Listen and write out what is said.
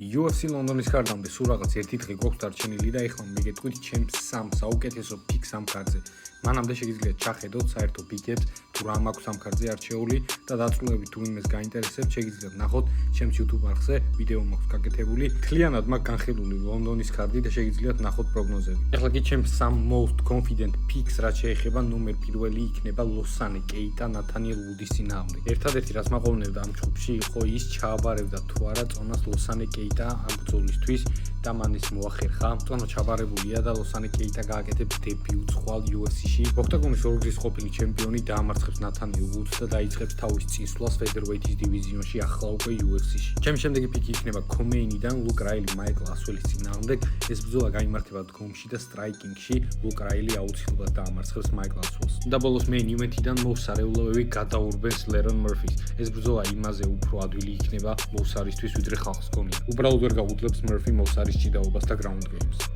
UFC ლონდონის კარდამდე სულ რაღაც ერთი დღე გვაქვს დარჩენილი და ეხლა მიგეტყვით ჩემს სამ საუკეთესო პიკს ამ კარდზე. მანამდე შეგიძლიათ ჩახედოთ საერთო პიკებს, თუ რა მაქვს ამ კარდზე არჩეული და დაწვრილებით თუ იმეს გაინტერესებთ, შეგიძლიათ ნახოთ ჩემს YouTube არხზე, ვიდეო მაქვს გაკეთებული. მთლიანად მაქვს განხილული ლონდონის კარდი და შეგიძლიათ ნახოთ პროგნოზები. ეხლა კი ჩემს სამ most confident picks რაც შეეხება ნომერ პირველი იქნება ლოსანე კეიტა ნათანიელ ვუდის წინააღმდეგ. ერთადერთი რაც მაყოვნებდა ამ ჯგუფში იყო ის ჩააბარებდა თუ არა წონას ლოსანე კეიტა ამ ბრძოლისთვის და მან ის მოახერხა. წონა ჩაბარებულია და ლოსანე კეიტა გააკეთებს დებიუტს ხვალ UFC-ში. ოქტაგონის ორგზის ყოფილი ჩემპიონი დაამარცხებს ნათანიელ ვუდს და დაიწყებს თავის წინსვლას featherweight-ის დივიზიონში ახლა უკვე UFC-ში. ჩემი შემდეგი პიკი იქნება კომეინიდან ლუკ რაილი მაიკლ ასველის წინააღმდეგ. ეს ბრძოლა გაიმართება დგომში და სტრაიკინგში. ლუკ რაილი აუცილებლად დაამარცხებს მაიკლ ასველს. და ბოლოს მეინ ივენთიდან მოსარეულოები გადაურბეს ლერონ მორფის. ეს ბრძოლა იმაზე უფრო ადვილი იქნება მოსარისთვის, ვიდრე ხალხს გონია. უბრალოდ ვერ გაუძლებს მორფი მოსარის ჭიდაობას და ground games.